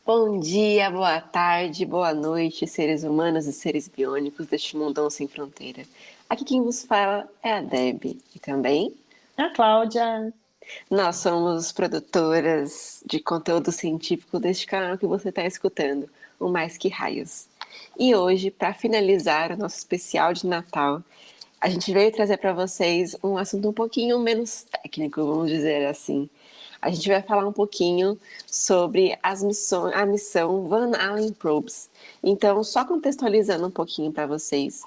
Bom dia, boa tarde, boa noite, seres humanos e seres biônicos deste mundão sem fronteira. Aqui quem vos fala é a Deb e também A Cláudia. nós somos produtoras de conteúdo científico deste canal que você está escutando, o Mais Que Raios. E hoje, para finalizar o nosso especial de Natal, a gente veio trazer para vocês um assunto um pouquinho menos técnico, vamos dizer assim. A gente vai falar um pouquinho sobre a missão Van Allen Probes. Então, só contextualizando um pouquinho para vocês,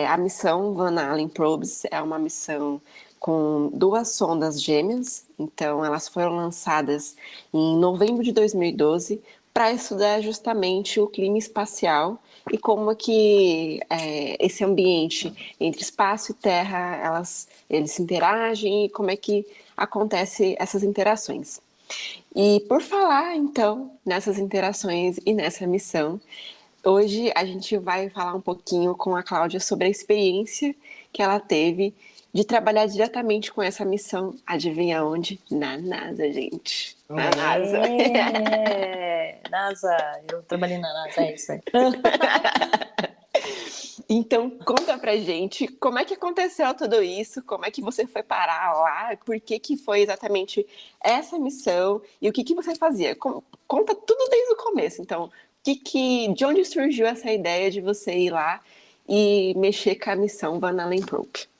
a missão Van Allen Probes é uma missão com duas sondas gêmeas. Então, elas foram lançadas em novembro de 2012 para estudar justamente o clima espacial e como é que esse ambiente entre espaço e terra eles se interagem e como é que acontece essas interações. E por falar então nessas interações e nessa missão, hoje a gente vai falar um pouquinho com a Cláudia sobre a experiência que ela teve de trabalhar diretamente com essa missão. Adivinha onde? Na NASA, gente. Na NASA. NASA, eu trabalhei na NASA, é isso aí. Então, conta pra gente como é que aconteceu tudo isso, como é que você foi parar lá, por que que foi exatamente essa missão e o que que você fazia. Conta tudo desde o começo. Então, de onde surgiu essa ideia de você ir lá e mexer com a missão Van Allen Probe?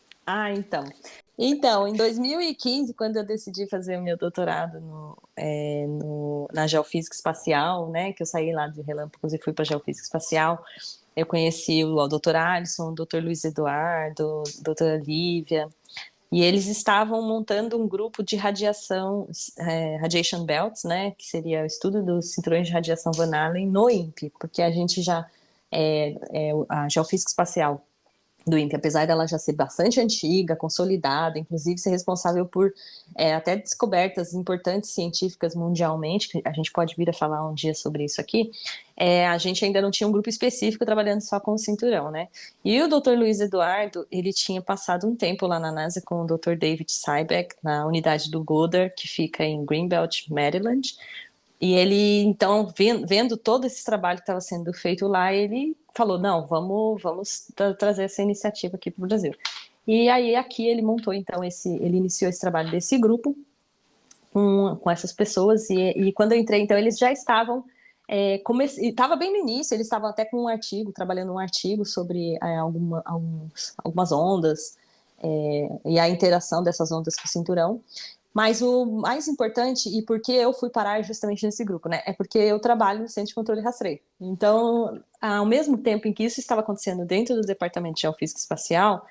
Então, em 2015, quando eu decidi fazer o meu doutorado na Geofísica Espacial, né, que eu saí lá de Relâmpagos e fui para Geofísica Espacial, eu conheci o Dr. Alisson, o Dr. Luiz Eduardo, a doutora Lívia, e eles estavam montando um grupo de radiação, Radiation Belts, né, que seria o estudo dos cinturões de radiação Van Allen no INPE, porque a gente já, a Geofísica Espacial do INPE, apesar dela já ser bastante antiga, consolidada, inclusive ser responsável por até descobertas importantes científicas mundialmente, que a gente pode vir a falar um dia sobre isso aqui, a gente ainda não tinha um grupo específico trabalhando só com o cinturão, né? E o Dr. Luiz Eduardo, ele tinha passado um tempo lá na NASA com o Dr. David Sybeck, na unidade do Goddard, que fica em Greenbelt, Maryland, e ele, então, vendo todo esse trabalho que estava sendo feito lá, ele falou, não, vamos trazer essa iniciativa aqui para o Brasil. E aí, aqui, ele montou, então, ele iniciou esse trabalho desse grupo com essas pessoas, e quando eu entrei, então, eles já estavam, estava bem no início, eles estavam até com um artigo, trabalhando um artigo sobre algumas ondas, e a interação dessas ondas com o cinturão. Mas o mais importante, e por que eu fui parar justamente nesse grupo, né? É porque eu trabalho no Centro de Controle e Rastreio. Então, ao mesmo tempo em que isso estava acontecendo dentro do Departamento de Geofísica Espacial,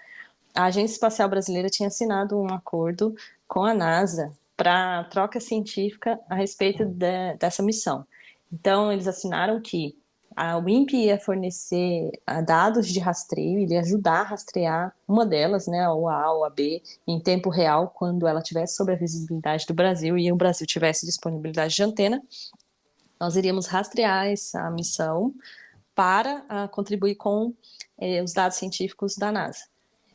a Agência Espacial Brasileira tinha assinado um acordo com a NASA para troca científica a respeito dessa missão. Então, eles assinaram que a WIMP ia fornecer dados de rastreio, ele ia ajudar a rastrear uma delas, né, ou A ou a B, em tempo real, quando ela tivesse sob a visibilidade do Brasil e o Brasil tivesse disponibilidade de antena. Nós iríamos rastrear essa missão para contribuir com os dados científicos da NASA.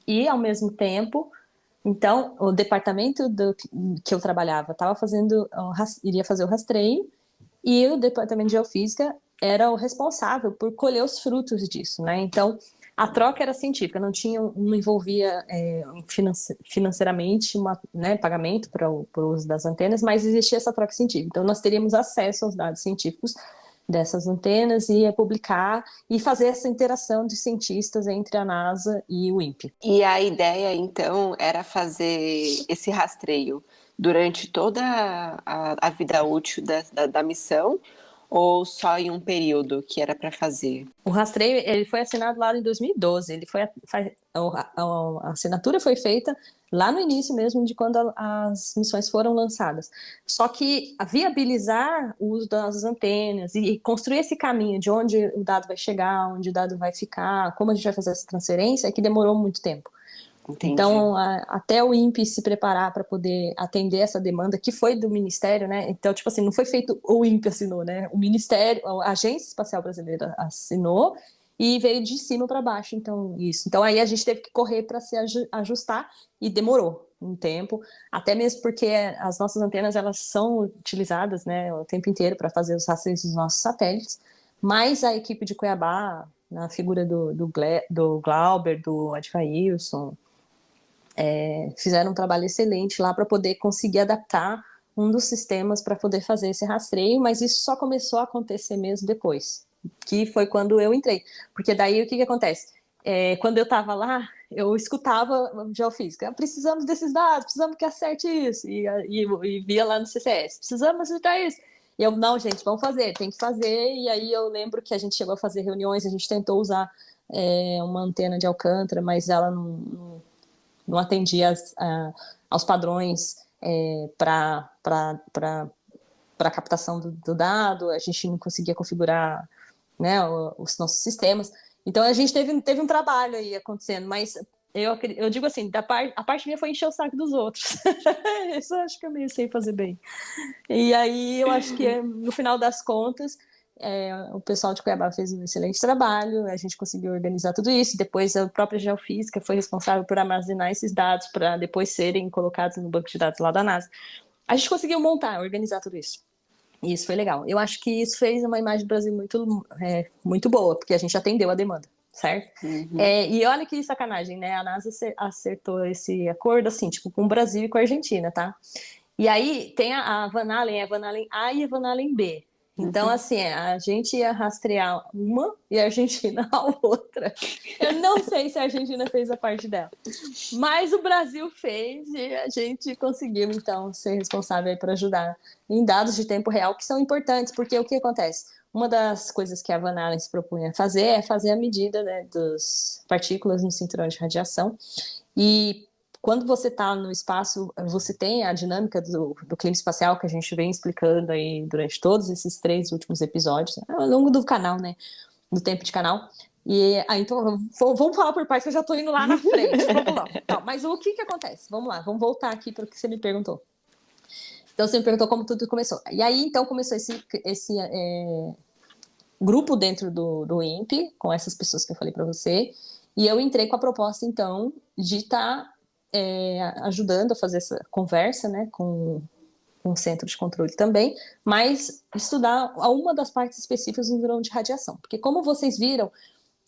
E, ao mesmo tempo, então, o departamento que eu trabalhava iria fazer o rastreio, e o departamento de geofísica era o responsável por colher os frutos disso, né? Então, a troca era científica, não envolvia financeiramente pagamento para o uso das antenas, mas existia essa troca científica. Então, nós teríamos acesso aos dados científicos dessas antenas e ia publicar e fazer essa interação de cientistas entre a NASA e o INPE. E a ideia, então, era fazer esse rastreio durante toda a vida útil da missão ou só em um período que era para fazer? O rastreio ele foi assinado lá em 2012. A assinatura foi feita lá no início mesmo de quando as missões foram lançadas. Só que viabilizar o uso das antenas e construir esse caminho de onde o dado vai chegar, onde o dado vai ficar, como a gente vai fazer essa transferência, é que demorou muito tempo. Entendi. Então, até o INPE se preparar para poder atender essa demanda, que foi do Ministério, né? Então, tipo assim, não foi feito o INPE assinou, né? O Ministério, a Agência Espacial Brasileira assinou e veio de cima para baixo, então, isso. Então, aí a gente teve que correr para se ajustar e demorou. um tempo, até mesmo porque as nossas antenas elas são utilizadas, né, o tempo inteiro para fazer os rastreios dos nossos satélites, mas a equipe de Cuiabá, na figura do Glauber, do Adfailson, fizeram um trabalho excelente lá para poder conseguir adaptar um dos sistemas para poder fazer esse rastreio, mas isso só começou a acontecer mesmo depois, que foi quando eu entrei. Porque daí o que acontece? Quando eu estava lá, eu escutava geofísica, precisamos desses dados, precisamos que acerte isso, e via lá no CCS, precisamos acertar isso. E eu, não, gente, vamos fazer, tem que fazer. E aí eu lembro que a gente chegou a fazer reuniões, a gente tentou usar uma antena de Alcântara, mas ela não atendia aos padrões para a captação do dado, a gente não conseguia configurar, né, os nossos sistemas. Então a gente teve um trabalho aí acontecendo, mas eu digo assim, a parte minha foi encher o saco dos outros. Isso eu acho que eu meio sei fazer bem. E aí eu acho que no final das contas o pessoal de Cuiabá fez um excelente trabalho, a gente conseguiu organizar tudo isso, depois a própria Geofísica foi responsável por armazenar esses dados para depois serem colocados no banco de dados lá da NASA. A gente conseguiu montar, organizar tudo isso. E isso foi legal. Eu acho que isso fez uma imagem do Brasil muito boa, porque a gente atendeu a demanda, certo? Uhum. E olha que sacanagem, né? A NASA acertou esse acordo, assim, tipo, com o Brasil e com a Argentina, tá? E aí tem a Van Allen, a Van Allen A e a Van Allen B. Então, assim, a gente ia rastrear uma e a Argentina a outra. Eu não sei se a Argentina fez a parte dela. Mas o Brasil fez e a gente conseguiu, então, ser responsável por ajudar em dados de tempo real, que são importantes, porque o que acontece? Uma das coisas que a Van Allen se propunha fazer é fazer a medida, né, das partículas no cinturão de radiação. E quando você está no espaço, você tem a dinâmica do clima espacial que a gente vem explicando aí durante todos esses 3 últimos episódios, ao longo do canal, né? Do tempo de canal. E aí, então, vamos falar por partes que eu já estou indo lá na frente. Vamos lá. Tá, mas o que acontece? Vamos lá, vamos voltar aqui para o que você me perguntou. Então, você me perguntou como tudo começou. E aí, então, começou esse grupo dentro do INPE, com essas pessoas que eu falei para você. E eu entrei com a proposta, então, de estar ajudando a fazer essa conversa, né, com um centro de controle também, mas estudar uma das partes específicas do cinturão de radiação. Porque, como vocês viram,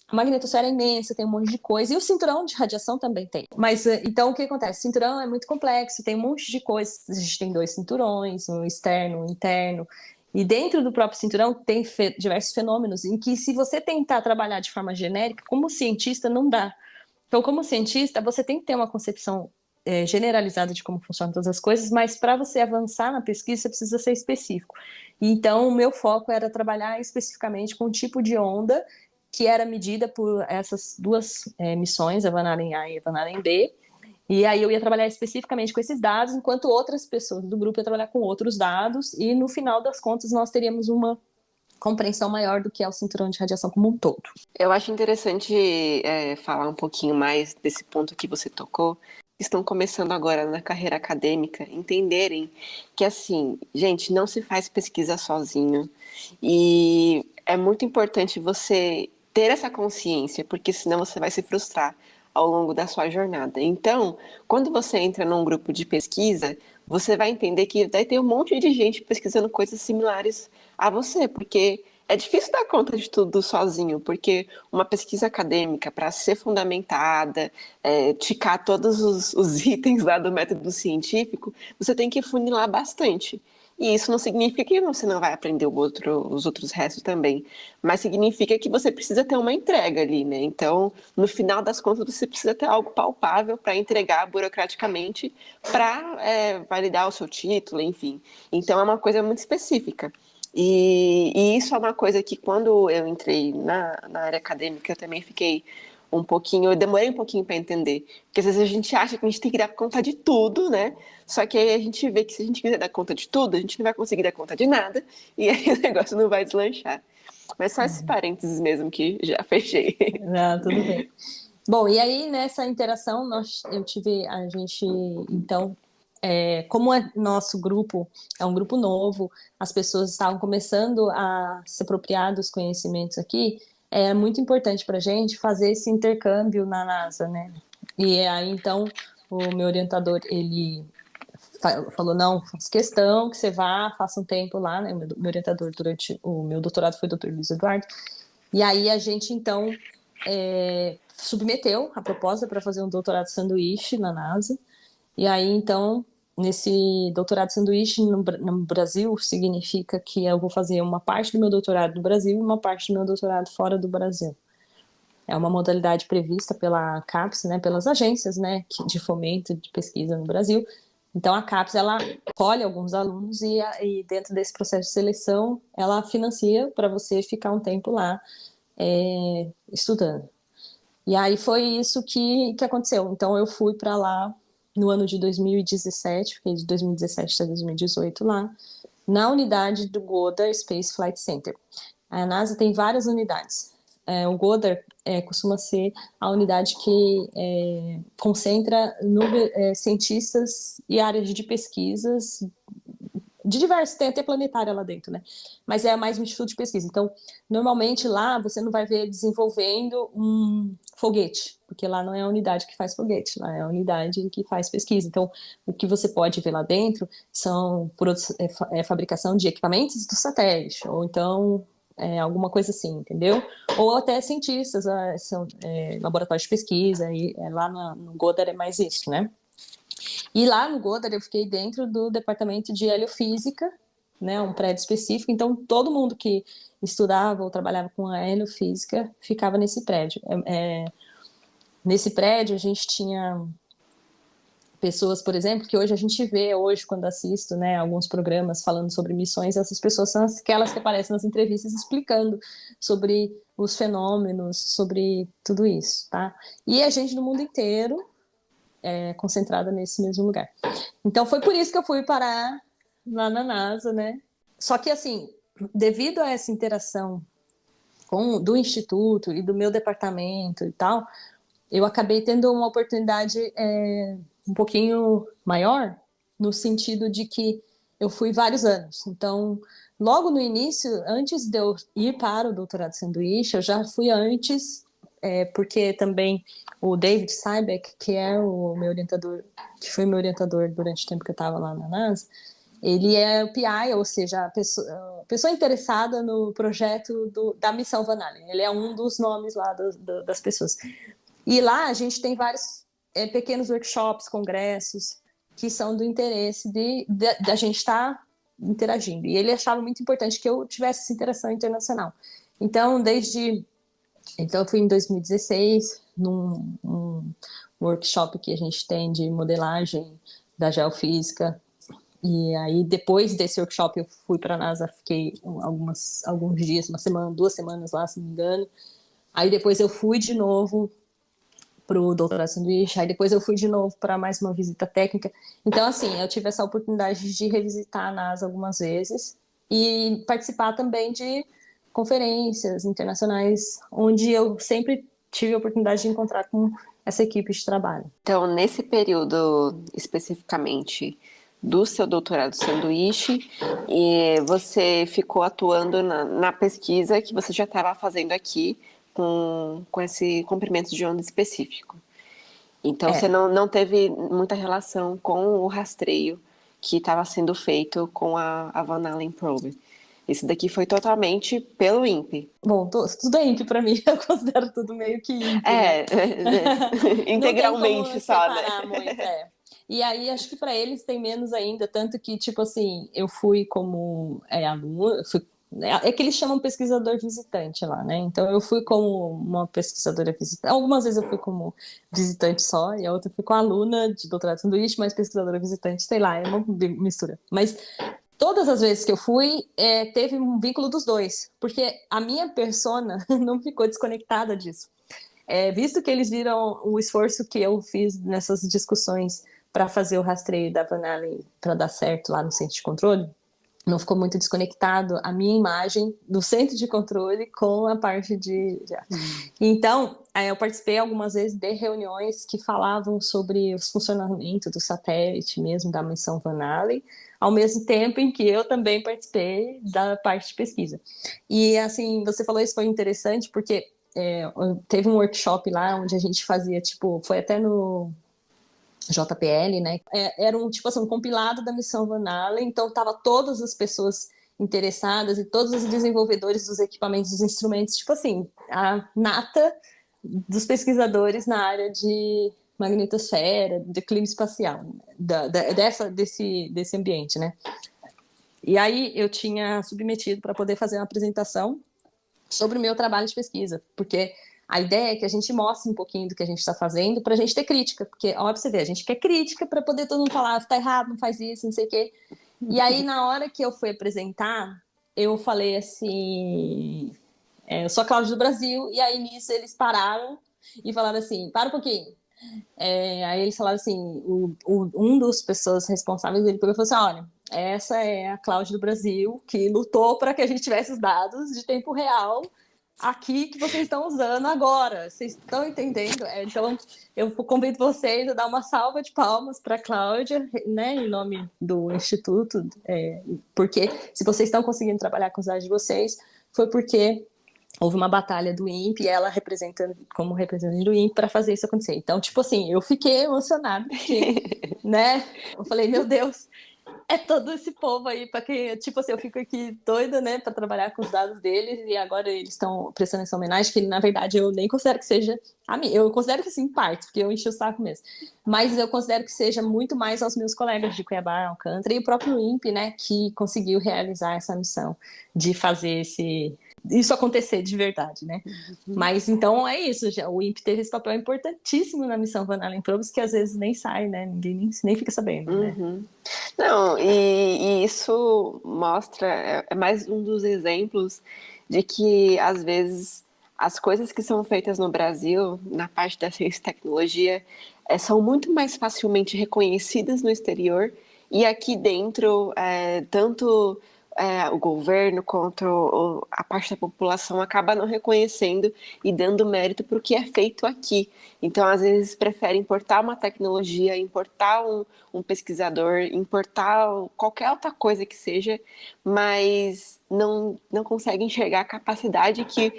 a magnetosfera é imensa, tem um monte de coisa, e o cinturão de radiação também tem. Mas, então, o que acontece? O cinturão é muito complexo, tem um monte de coisas. A gente tem 2 cinturões, um externo, um interno. E dentro do próprio cinturão tem diversos fenômenos em que, se você tentar trabalhar de forma genérica, como cientista, não dá. Então, como cientista, você tem que ter uma concepção generalizada de como funcionam todas as coisas, mas para você avançar na pesquisa, você precisa ser específico. Então, o meu foco era trabalhar especificamente com o tipo de onda que era medida por essas 2 missões, a Van Allen A e a Van Allen B, e aí eu ia trabalhar especificamente com esses dados, enquanto outras pessoas do grupo iam trabalhar com outros dados, e no final das contas nós teríamos uma compreensão maior do que é o cinturão de radiação como um todo. Eu acho interessante falar um pouquinho mais desse ponto que você tocou. Estão começando agora na carreira acadêmica, entenderem que, assim, gente, não se faz pesquisa sozinho. E é muito importante você ter essa consciência, porque senão você vai se frustrar ao longo da sua jornada. Então, quando você entra num grupo de pesquisa, você vai entender que vai ter um monte de gente pesquisando coisas similares a você, porque é difícil dar conta de tudo sozinho, porque uma pesquisa acadêmica, para ser fundamentada, ticar todos os itens lá do método científico, você tem que funilar bastante. E isso não significa que você não vai aprender os outros restos também, mas significa que você precisa ter uma entrega ali, né? Então, no final das contas, você precisa ter algo palpável para entregar burocraticamente para validar o seu título, enfim. Então, é uma coisa muito específica. E isso é uma coisa que, quando eu entrei na área acadêmica, eu também fiquei eu demorei um pouquinho para entender, porque às vezes a gente acha que a gente tem que dar conta de tudo, né? Só que aí a gente vê que, se a gente quiser dar conta de tudo, a gente não vai conseguir dar conta de nada, e aí o negócio não vai deslanchar. Mas só esses parênteses mesmo que já fechei. Ah, tudo bem. Bom, e aí nessa interação então, como nosso grupo é um grupo novo, as pessoas estavam começando a se apropriar dos conhecimentos aqui, é muito importante para a gente fazer esse intercâmbio na NASA, né? E aí, então, o meu orientador, ele falou, não, faz questão que você vá, faça um tempo lá, né? O meu orientador durante o meu doutorado foi o Dr. Luiz Eduardo. E aí a gente, então, submeteu a proposta para fazer um doutorado sanduíche na NASA. E aí, então, nesse doutorado sanduíche no Brasil, significa que eu vou fazer uma parte do meu doutorado no Brasil e uma parte do meu doutorado fora do Brasil. É uma modalidade prevista pela CAPES, né, pelas agências, né, de fomento de pesquisa no Brasil. Então, a CAPES, ela colhe alguns alunos e dentro desse processo de seleção, ela financia para você ficar um tempo lá estudando. E aí foi isso que aconteceu. Então, eu fui para lá no ano de 2017, fiquei de 2017 até 2018 lá, na unidade do Goddard Space Flight Center. A NASA tem várias unidades. O Goddard costuma ser a unidade que concentra cientistas e áreas de pesquisas de diversos, tem até planetária lá dentro, né? Mas é mais um instituto de pesquisa. Então, normalmente lá você não vai ver desenvolvendo um foguete, porque lá não é a unidade que faz foguete, lá é a unidade que faz pesquisa. Então, o que você pode ver lá dentro são fabricação de equipamentos do satélite, ou então alguma coisa assim, entendeu? Ou até cientistas, são laboratórios de pesquisa, e lá no Goddard é mais isso, né? E lá no Goddard eu fiquei dentro do departamento de heliofísica, né, um prédio específico, então todo mundo que estudava ou trabalhava com a heliofísica ficava nesse prédio. Nesse prédio a gente tinha pessoas, por exemplo, que hoje a gente vê, hoje quando assisto, né, alguns programas falando sobre missões, essas pessoas são aquelas que aparecem nas entrevistas explicando sobre os fenômenos, sobre tudo isso, tá? E a gente do mundo inteiro concentrada nesse mesmo lugar. Então foi por isso que eu fui parar lá na NASA, né? Só que assim, devido a essa interação do instituto e do meu departamento e tal, eu acabei tendo uma oportunidade um pouquinho maior, no sentido de que eu fui vários anos. Então, logo no início, antes de eu ir para o doutorado sanduíche, eu já fui antes, porque também o David Sybeck, que é o meu orientador, que foi meu orientador durante o tempo que eu estava lá na NASA, ele é o PI, ou seja, a pessoa interessada no projeto da missão Van Allen. Ele é um dos nomes lá das pessoas. E lá a gente tem vários pequenos workshops, congressos, que são do interesse da gente estar interagindo. E ele achava muito importante que eu tivesse essa interação internacional. Então, então eu fui em 2016, num workshop que a gente tem de modelagem da geofísica. E aí, depois desse workshop, eu fui para a NASA, fiquei alguns dias, uma semana, 2 semanas lá, se não me engano. Aí depois eu fui de novo para o doutorado sanduíche, aí depois eu fui de novo para mais uma visita técnica. Então, assim, eu tive essa oportunidade de revisitar a NASA algumas vezes e participar também de conferências internacionais, onde eu sempre tive a oportunidade de encontrar com essa equipe de trabalho. Então, nesse período especificamente do seu doutorado sanduíche, e você ficou atuando na pesquisa que você já estava fazendo aqui com esse comprimento de onda específico. Então, você não teve muita relação com o rastreio que estava sendo feito com a Van Allen Probe. Isso daqui foi totalmente pelo INPE. Bom, tudo é INPE para mim, eu considero tudo meio que INPE, né? Não tem como Integralmente só, né? separar muito, E aí, acho que para eles tem menos ainda, tanto que, tipo assim, eu fui como aluna, é que eles chamam pesquisador visitante lá, né? Então, eu fui como uma pesquisadora visitante. Algumas vezes eu fui como visitante só, e a outra eu fui com aluna de doutorado sanduíche, mas pesquisadora visitante, sei lá, é uma mistura. Mas todas as vezes que eu fui, teve um vínculo dos dois, porque a minha persona não ficou desconectada disso. Visto que eles viram o esforço que eu fiz nessas discussões para fazer o rastreio da Van Allen para dar certo lá no centro de controle, não ficou muito desconectado a minha imagem do centro de controle com a parte de... Então, eu participei algumas vezes de reuniões que falavam sobre o funcionamento do satélite mesmo, da missão Van Allen, ao mesmo tempo em que eu também participei da parte de pesquisa. E, assim, você falou isso, foi interessante, porque teve um workshop lá onde a gente fazia, tipo, foi até no JPL, né? Era um tipo assim, um compilado da missão Van Allen, então tava todas as pessoas interessadas e todos os desenvolvedores dos equipamentos, dos instrumentos, tipo assim, a nata dos pesquisadores na área de magnetosfera, de clima espacial, desse ambiente, né? E aí eu tinha submetido para poder fazer uma apresentação sobre o meu trabalho de pesquisa, porque a ideia é que a gente mostre um pouquinho do que a gente está fazendo para a gente ter crítica, porque, ó, pra você ver, a gente quer crítica para poder todo mundo falar, tá errado, não faz isso, não sei o quê. E aí, na hora que eu fui apresentar, eu falei assim, eu sou a Cláudia do Brasil, e aí nisso eles pararam e falaram assim, para um pouquinho. Aí eles falaram assim, um dos pessoas responsáveis, ele pegou e falou assim, olha, essa é a Cláudia do Brasil, que lutou para que a gente tivesse os dados de tempo real aqui que vocês estão usando agora. Vocês estão entendendo? Então, eu convido vocês a dar uma salva de palmas para a Cláudia, né, em nome do Instituto, porque se vocês estão conseguindo trabalhar com os dados de vocês, foi porque houve uma batalha do INPE e ela como representante do INPE para fazer isso acontecer. Então, tipo assim, eu fiquei emocionada, porque, né, eu falei, meu Deus, é todo esse povo aí para que, tipo assim, eu fico aqui doida, né, para trabalhar com os dados deles e agora eles estão prestando essa homenagem que na verdade eu nem considero que seja a mim, eu considero que sim, em parte, porque eu enchi o saco mesmo. Mas eu considero que seja muito mais aos meus colegas de Cuiabá, Alcântara e o próprio INPE, né, que conseguiu realizar essa missão de fazer isso acontecer de verdade, né? Mas então é isso, já, o INPE teve esse papel importantíssimo na missão Van Allen Probes que às vezes nem sai, né? Ninguém nem fica sabendo, né? Não, e isso mostra, é mais um dos exemplos de que, às vezes, as coisas que são feitas no Brasil, na parte da ciência e tecnologia, são muito mais facilmente reconhecidas no exterior, e aqui dentro, tanto o governo quanto a parte da população acaba não reconhecendo e dando mérito para o que é feito aqui. Então, às vezes, prefere importar uma tecnologia, importar um pesquisador, importar qualquer outra coisa que seja, mas não consegue enxergar a capacidade que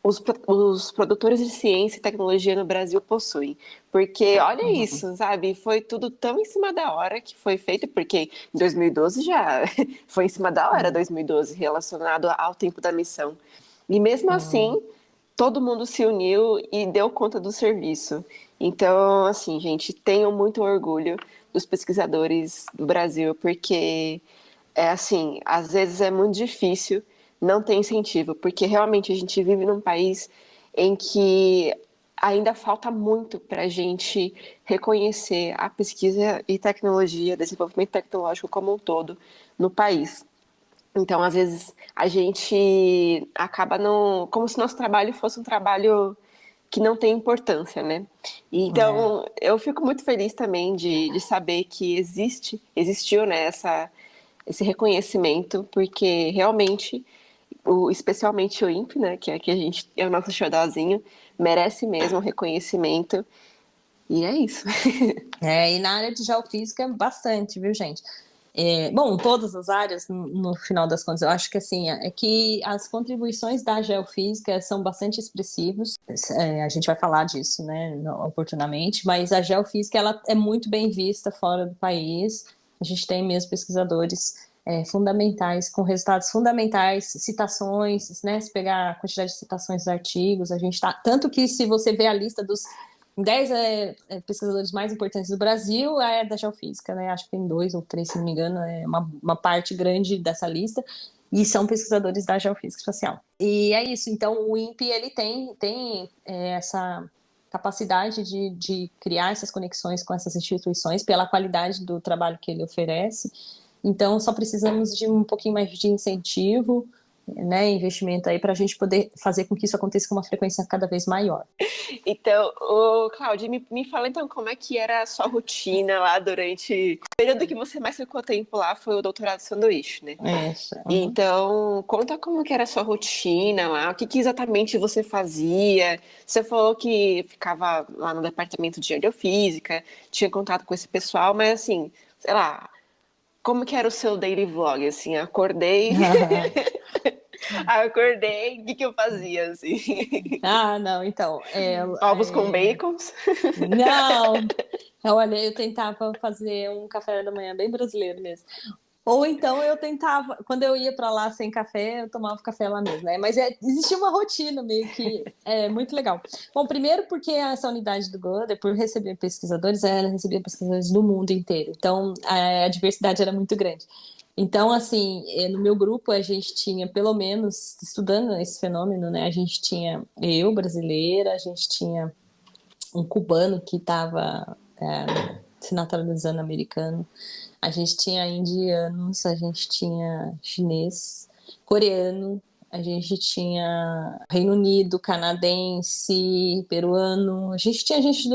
os produtores de ciência e tecnologia no Brasil possuem. Porque, olha isso, sabe? Foi tudo tão em cima da hora que foi feito, porque em 2012 já foi em cima da hora, 2012, relacionado ao tempo da missão. E mesmo assim, todo mundo se uniu e deu conta do serviço. Então, assim, gente, tenham muito orgulho dos pesquisadores do Brasil, porque assim, às vezes é muito difícil não ter incentivo, porque realmente a gente vive num país em que ainda falta muito para a gente reconhecer a pesquisa e tecnologia, desenvolvimento tecnológico como um todo no país. Então, às vezes, a gente acaba não. Como se nosso trabalho fosse um trabalho que não tem importância, né? Então, eu fico muito feliz também de saber que existiu, né, esse reconhecimento, porque realmente, especialmente o INPE, né, que aqui a gente é o nosso xodózinho, merece mesmo reconhecimento. E é isso. E na área de geofísica, bastante, viu, gente? Bom, todas as áreas, no final das contas, eu acho que assim, é que as contribuições da geofísica são bastante expressivas. A gente vai falar disso, né, oportunamente, mas a geofísica ela é muito bem vista fora do país. A gente tem mesmo pesquisadores fundamentais, com resultados fundamentais, citações, né? Se pegar a quantidade de citações dos artigos, a gente tá. Tanto que se você vê a lista dos 10 pesquisadores mais importantes do Brasil é da geofísica, né? Acho que tem 2 ou 3, se não me engano, é uma parte grande dessa lista, e são pesquisadores da geofísica espacial. E é isso, então o INPE ele tem essa capacidade de criar essas conexões com essas instituições pela qualidade do trabalho que ele oferece. Então, só precisamos de um pouquinho mais de incentivo, né, investimento aí para a gente poder fazer com que isso aconteça com uma frequência cada vez maior. Então, Cláudia, me fala então como é que era a sua rotina lá durante o período que você mais ficou tempo lá, foi o doutorado sanduíche, né? Isso. Então, conta como que era a sua rotina lá, o que exatamente você fazia. Você falou que ficava lá no departamento de geofísica, tinha contato com esse pessoal, mas assim, sei lá, como que era o seu daily vlog, assim, acordei, acordei, o que eu fazia, assim? Não, então... Ovos com bacon? Não, Olha, eu tentava fazer um café da manhã bem brasileiro mesmo. Ou então eu tentava, quando eu ia para lá sem café, eu tomava café lá mesmo, né? Mas existia uma rotina meio que muito legal. Bom, primeiro porque essa unidade do Goda, por receber pesquisadores, ela recebia pesquisadores do mundo inteiro. Então a diversidade era muito grande. Então, assim, no meu grupo a gente tinha, pelo menos, estudando esse fenômeno, né? A gente tinha eu, brasileira, a gente tinha um cubano que estava se naturalizando americano. A gente tinha indianos, a gente tinha chinês, coreano, a gente tinha Reino Unido, canadense, peruano, a gente tinha gente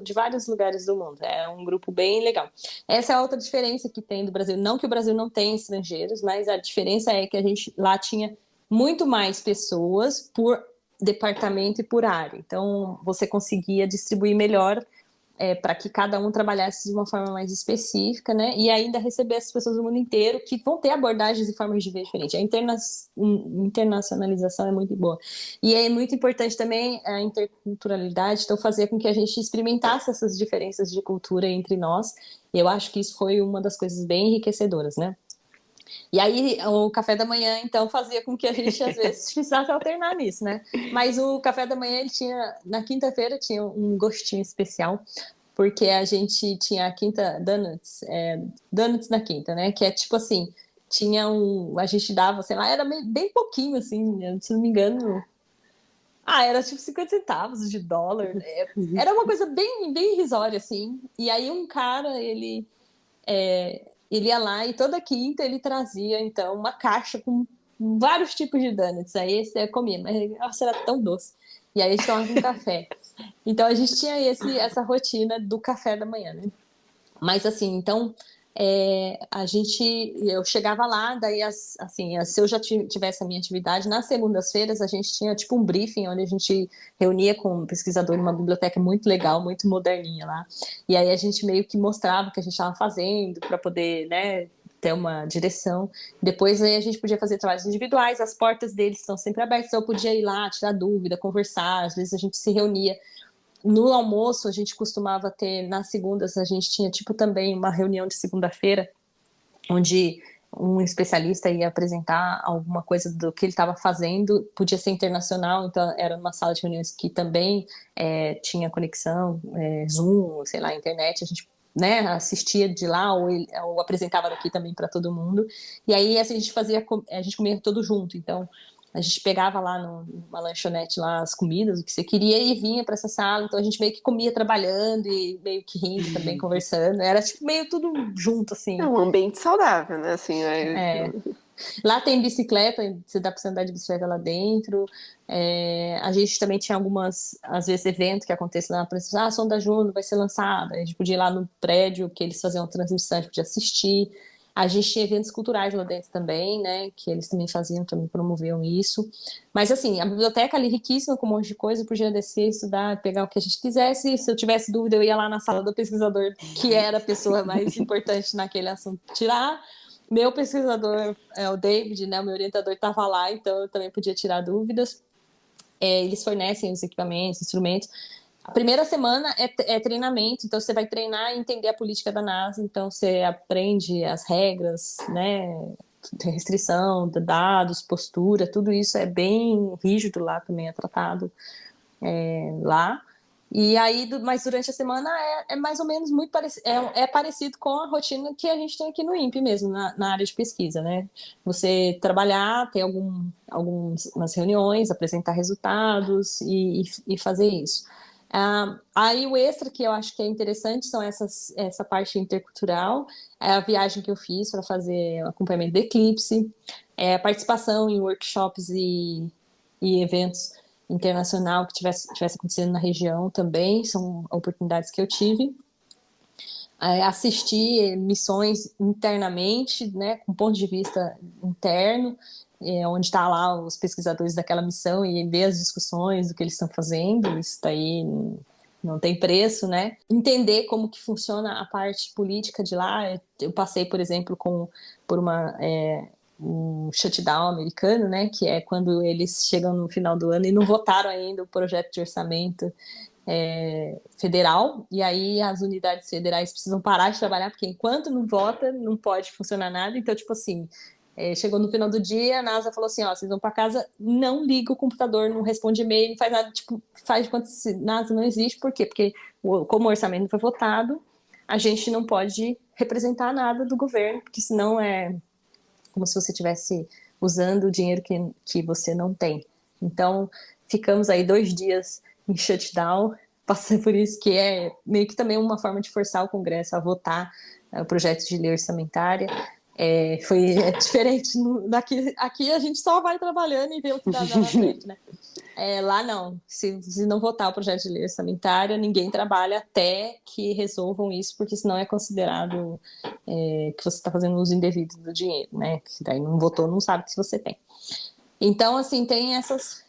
de vários lugares do mundo. É um grupo bem legal. Essa é a outra diferença que tem do Brasil. Não que o Brasil não tenha estrangeiros, mas a diferença é que a gente lá tinha muito mais pessoas por departamento e por área. Então, você conseguia distribuir melhor para que cada um trabalhasse de uma forma mais específica, né? E ainda receber as pessoas do mundo inteiro que vão ter abordagens e formas de ver diferentes. A internacionalização é muito boa. E é muito importante também a interculturalidade, então fazer com que a gente experimentasse essas diferenças de cultura entre nós. E eu acho que isso foi uma das coisas bem enriquecedoras, né? E aí, o café da manhã, então, fazia com que a gente, às vezes, precisasse alternar nisso, né? Mas o café da manhã, ele tinha, na quinta-feira, tinha um gostinho especial, porque a gente tinha a quinta donuts, donuts na quinta, né? Que é tipo assim, tinha a gente dava, sei lá, era bem pouquinho, assim, se não me engano. Ah, era tipo 50 centavos de dólar. Era uma coisa bem, bem irrisória, assim. E aí um cara, ele ia lá e toda quinta ele trazia, então, uma caixa com vários tipos de donuts. Aí você comia, mas nossa, era tão doce. E aí a gente tomava um café. Então a gente tinha essa rotina do café da manhã, né? Mas assim, então eu chegava lá, daí assim, se eu já tivesse a minha atividade, nas segundas-feiras a gente tinha tipo um briefing onde a gente reunia com um pesquisador numa biblioteca muito legal, muito moderninha lá. E aí a gente meio que mostrava o que a gente estava fazendo para poder, né, ter uma direção. Depois aí a gente podia fazer trabalhos individuais, as portas deles estão sempre abertas, então eu podia ir lá, tirar dúvida, conversar, às vezes a gente se reunia no almoço. A gente costumava ter, nas segundas, a gente tinha tipo também uma reunião de segunda-feira, onde um especialista ia apresentar alguma coisa do que ele estava fazendo, podia ser internacional, então era uma sala de reuniões que também tinha conexão, Zoom, sei lá, internet, a gente, né, assistia de lá ou apresentava daqui também para todo mundo. E aí assim, a gente comia todo junto, então a gente pegava lá numa lanchonete lá as comidas, o que você queria, e vinha para essa sala. Então a gente meio que comia trabalhando e meio que rindo também, conversando. Era tipo meio tudo junto, É assim. um ambiente saudável, né? Assim, É. Lá tem bicicleta, você dá para você andar de bicicleta lá dentro. A gente também tinha algumas, às vezes, eventos que acontecem lá, por exemplo, a Sonda Juno vai ser lançada. A gente podia ir lá no prédio, que eles faziam uma transmissão, a gente podia assistir. A gente tinha eventos culturais lá dentro também, né? Que eles também faziam, também promoviam isso. Mas, assim, a biblioteca ali riquíssima, com um monte de coisa, podia descer, estudar, pegar o que a gente quisesse. Se eu tivesse dúvida, eu ia lá na sala do pesquisador, que era a pessoa mais importante naquele assunto, tirar. Meu pesquisador, o David, né, o meu orientador, estava lá, então eu também podia tirar dúvidas. Eles fornecem os equipamentos, instrumentos. A primeira semana é treinamento, então você vai treinar e entender a política da NASA, então você aprende as regras, né, restrição de dados, postura, tudo isso é bem rígido lá, também é tratado lá. E aí, mas durante a semana é mais ou menos muito parecido, é parecido com a rotina que a gente tem aqui no INPE mesmo, na área de pesquisa, né? Você trabalhar, ter algumas reuniões, apresentar resultados e fazer isso. Aí o extra que eu acho que é interessante são essa parte intercultural, a viagem que eu fiz para fazer o acompanhamento do eclipse, a participação em workshops e eventos internacional que tivesse acontecendo na região também, são oportunidades que eu tive. Assistir missões internamente, né, com ponto de vista interno, onde está lá os pesquisadores daquela missão e ver as discussões do que eles estão fazendo, isso daí não tem preço, né? Entender como que funciona a parte política de lá. Eu passei, por exemplo, por um shutdown americano, né, que é quando eles chegam no final do ano e não votaram ainda o projeto de orçamento federal, e aí as unidades federais precisam parar de trabalhar, porque enquanto não vota, não pode funcionar nada. Então, tipo assim, chegou no final do dia, a NASA falou assim, ó, vocês vão para casa, não liga o computador, não responde e-mail, não faz nada, tipo, faz de conta que NASA não existe. Por quê? Porque como o orçamento não foi votado, a gente não pode representar nada do governo, porque senão é como se você estivesse usando o dinheiro que você não tem. Então, ficamos aí 2 dias em shutdown, passei por isso, que é meio que também uma forma de forçar o Congresso a votar o projeto de lei orçamentária. Foi diferente daqui. Aqui a gente só vai trabalhando e vê o que dá na frente, né? Lá não. Se não votar o projeto de lei orçamentária, ninguém trabalha até que resolvam isso, porque senão é considerado que você está fazendo uso indevido do dinheiro, né? Que daí não votou, não sabe se você tem. Então, assim, tem essas.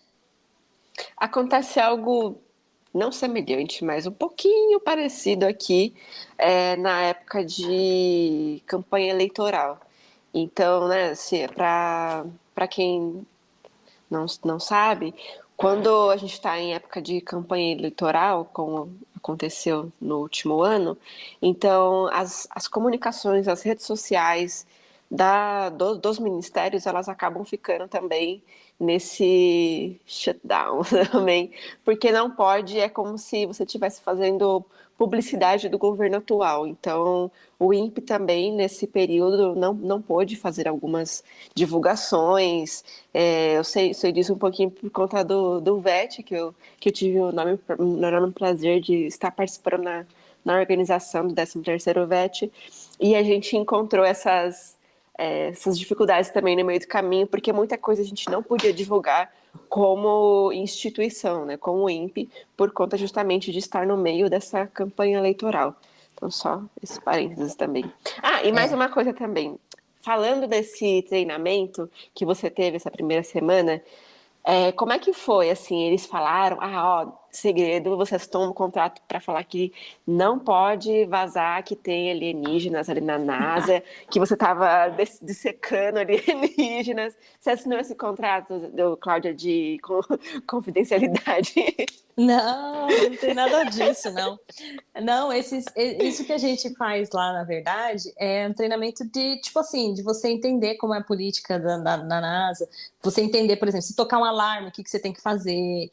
Acontece algo não semelhante, mas um pouquinho parecido aqui na época de campanha eleitoral. Então, né, para quem não sabe, quando a gente está em época de campanha eleitoral, como aconteceu no último ano, então as comunicações, as redes sociais dos ministérios, elas acabam ficando também nesse shutdown também, porque não pode, é como se você estivesse fazendo publicidade do governo atual. Então, o INPE também, nesse período, não pôde fazer algumas divulgações. Eu sei disso um pouquinho por conta do VET, que eu tive o enorme prazer de estar participando na organização do 13º VET, e a gente encontrou essas dificuldades também no meio do caminho, porque muita coisa a gente não podia divulgar como instituição, né, como INPE, por conta justamente de estar no meio dessa campanha eleitoral. Então, só esse parênteses também. E mais É, uma coisa também. Falando desse treinamento que você teve essa primeira semana, como é que foi? Assim, eles falaram, segredo, você assinou um contrato para falar que não pode vazar que tem alienígenas ali na NASA, que você estava dissecando alienígenas. Você assinou esse contrato, Cláudia, de confidencialidade? não tem nada disso, não. Não, isso que a gente faz lá, na verdade, é um treinamento de, tipo assim, de você entender como é a política da NASA, você entender, por exemplo, se tocar um alarme, o que você tem que fazer,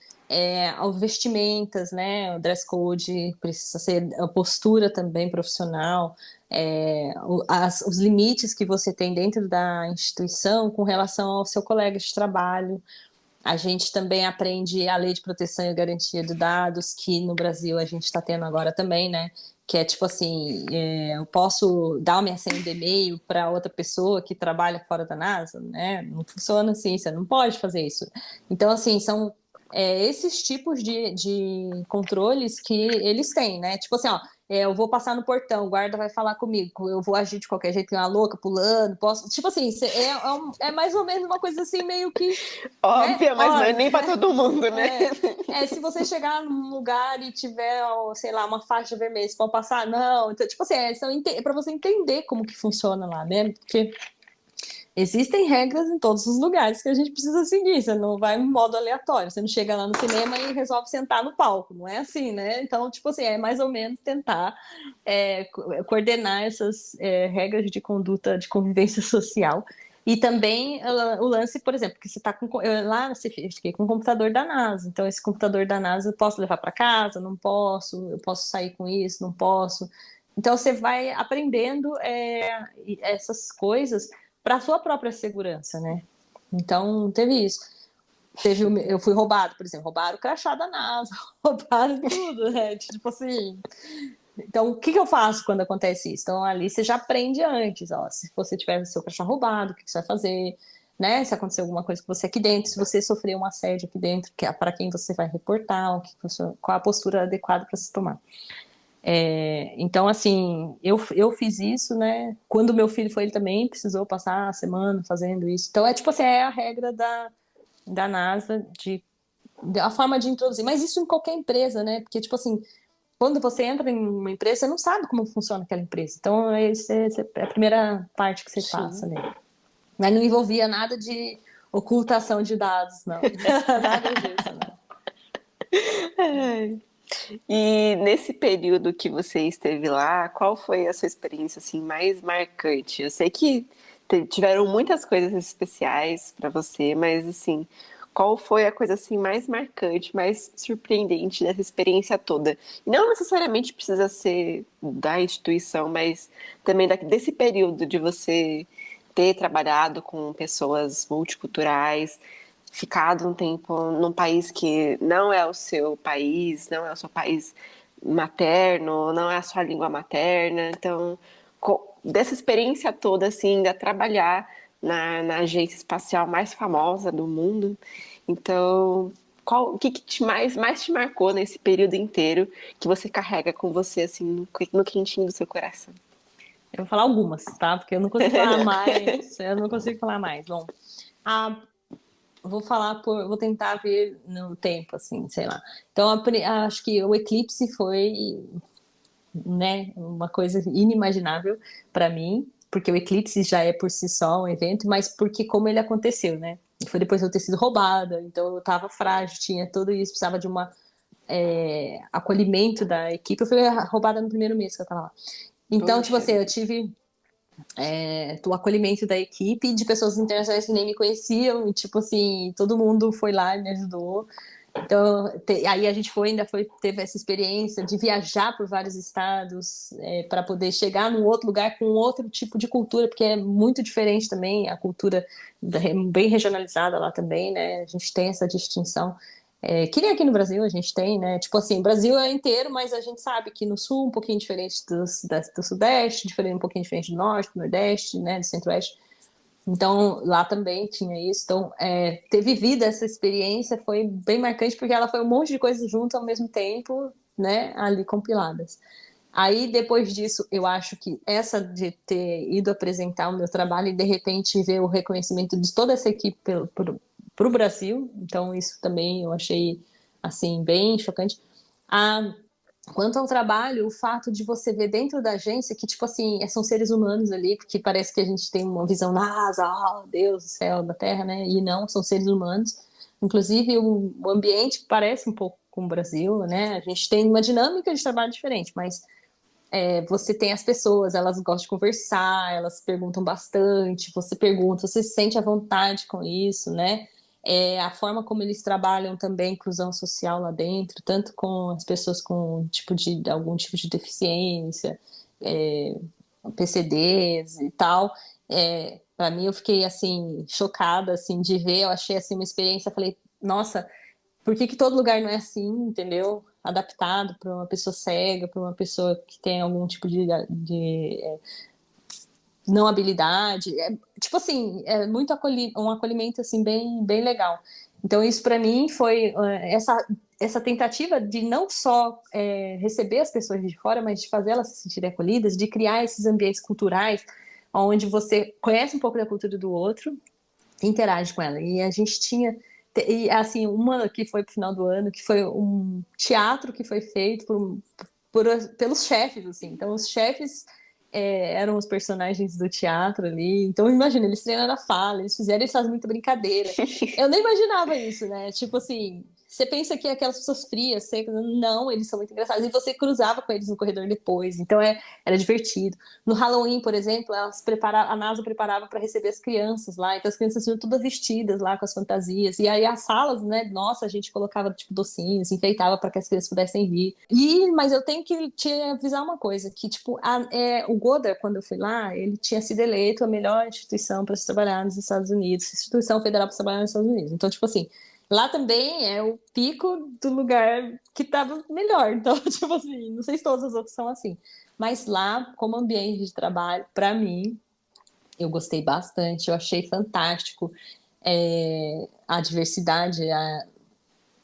as vestimentas, né, o dress code, precisa ser a postura também profissional, os limites que você tem dentro da instituição com relação ao seu colega de trabalho. A gente também aprende a Lei de Proteção e Garantia de Dados, que no Brasil a gente está tendo agora também, né? Que é tipo assim, eu posso dar minha senha de e-mail para outra pessoa que trabalha fora da NASA, né? Não funciona assim, você não pode fazer isso. Então, assim, são esses tipos de controles que eles têm, né? Tipo assim, ó, eu vou passar no portão, o guarda vai falar comigo, eu vou agir de qualquer jeito, uma louca, pulando, posso. Tipo assim, é mais ou menos uma coisa assim, meio que, né? Óbvio, mas não é Olha, nem para todo mundo, né? se você chegar num lugar e tiver, sei lá, uma faixa vermelha, você pode passar? Não. Então, tipo assim, é para você entender como que funciona lá, né? Porque existem regras em todos os lugares que a gente precisa seguir. Você não vai em modo aleatório. Você não chega lá no cinema e resolve sentar no palco. Não é assim, né? Então, tipo assim, é mais ou menos tentar coordenar essas regras de conduta, de convivência social. E também o lance, por exemplo, que você está com. Lá eu fiquei com o computador da NASA. Então, esse computador da NASA eu posso levar para casa? Não posso. Eu posso sair com isso? Não posso. Então, você vai aprendendo essas coisas para a sua própria segurança, né? Então, teve isso. Eu fui roubado, por exemplo, roubaram o crachá da NASA, roubaram tudo, né? Tipo assim. Então, o que eu faço quando acontece isso? Então, ali você já aprende antes, ó. Se você tiver o seu crachá roubado, o que você vai fazer? Né? Se acontecer alguma coisa com você aqui dentro, se você sofrer um assédio aqui dentro, para quem você vai reportar, qual a postura adequada para se tomar. Então, assim, eu fiz isso, né? Quando meu filho foi, ele também precisou passar a semana fazendo isso. Então, tipo assim, é a regra da NASA, a forma de introduzir. Mas isso em qualquer empresa, né? Porque, tipo assim, quando você entra em uma empresa, você não sabe como funciona aquela empresa. Então, essa é a primeira parte que você passa, Sim. né? Mas não envolvia nada de ocultação de dados, não. Nada disso, não. E nesse período que você esteve lá, qual foi a sua experiência assim mais marcante? Eu sei que tiveram muitas coisas especiais para você, mas assim, qual foi a coisa assim mais marcante, mais surpreendente dessa experiência toda? E não necessariamente precisa ser da instituição, mas também desse período de você ter trabalhado com pessoas multiculturais, ficado um tempo num país que não é o seu país, não é o seu país materno, não é a sua língua materna. Então, dessa experiência toda, assim, ainda trabalhar na agência espacial mais famosa do mundo. Então, o que mais te marcou nesse período inteiro que você carrega com você, assim, no quentinho do seu coração? Eu vou falar algumas, tá? Porque eu não consigo falar mais. Eu não consigo falar mais. Bom, a vou tentar ver no tempo, assim, sei lá. Então, acho que o eclipse foi, né, uma coisa inimaginável para mim, porque o eclipse já é por si só um evento, mas porque como ele aconteceu, né? Foi depois de eu ter sido roubada, então eu tava frágil, tinha tudo isso, precisava de uma acolhimento da equipe. Eu fui roubada no primeiro mês que eu tava lá. Então, tipo Puxa assim, eu vida. tive o acolhimento da equipe, de pessoas internacionais que nem me conheciam, e tipo assim, todo mundo foi lá e me ajudou. Então, aí a gente teve essa experiência de viajar por vários estados para poder chegar num outro lugar com outro tipo de cultura, porque é muito diferente também a cultura bem regionalizada lá também, né? A gente tem essa distinção. Que nem aqui no Brasil a gente tem, né? Tipo assim, o Brasil é inteiro, mas a gente sabe que no sul um pouquinho diferente do sudeste, um pouquinho diferente do norte, do nordeste, né? Do centro-oeste. Então, lá também tinha isso. Então, ter vivido essa experiência foi bem marcante, porque ela foi um monte de coisas junto ao mesmo tempo, né, ali compiladas. Aí, depois disso, eu acho que essa de ter ido apresentar o meu trabalho e, de repente, ver o reconhecimento de toda essa equipe para o Brasil, então isso também eu achei, assim, bem chocante. A Quanto ao trabalho, o fato de você ver dentro da agência que, tipo assim, são seres humanos ali, porque parece que a gente tem uma visão NASA, oh, Deus do céu, da Terra, né? E não, são seres humanos. Inclusive, o ambiente parece um pouco com o Brasil, né? A gente tem uma dinâmica de trabalho diferente, mas você tem as pessoas, elas gostam de conversar, elas perguntam bastante, você pergunta, você se sente à vontade com isso, né? A forma como eles trabalham também inclusão social lá dentro, tanto com as pessoas com algum tipo de deficiência, é, PCDs e tal. Para mim, eu fiquei assim chocada assim de ver, eu achei assim uma experiência, falei, nossa, por que que todo lugar não é assim, entendeu? Adaptado para uma pessoa cega, para uma pessoa que tem algum tipo de não habilidade. Tipo assim, é muito um acolhimento assim bem legal. Então isso para mim foi essa tentativa de não só receber as pessoas de fora, mas de fazer elas se sentirem acolhidas, de criar esses ambientes culturais onde você conhece um pouco da cultura do outro, interage com ela. E a gente tinha e assim, uma que foi pro final do ano, que foi um teatro que foi feito pelos chefes, assim. Então, os chefes eram os personagens do teatro ali. Então, imagina, eles treinaram a fala, eles fazem muita brincadeira. Eu nem imaginava isso, né? Tipo assim, você pensa que aquelas pessoas frias, secas, não, eles são muito engraçados. E você cruzava com eles no corredor depois, então era divertido. No Halloween, por exemplo, a NASA preparava para receber as crianças lá, então as crianças iam todas vestidas lá com as fantasias. E aí as salas, né, nossa, a gente colocava tipo docinhos, enfeitava para que as crianças pudessem rir. Mas eu tenho que te avisar uma coisa, que tipo, o Goddard, quando eu fui lá, ele tinha sido eleito a melhor instituição para se trabalhar nos Estados Unidos, instituição federal para se trabalhar nos Estados Unidos. Então, tipo assim, lá também é o pico do lugar que estava melhor. Então, tipo assim, não sei se todas as outras são assim. Mas lá, como ambiente de trabalho, para mim, eu gostei bastante, eu achei fantástico a diversidade,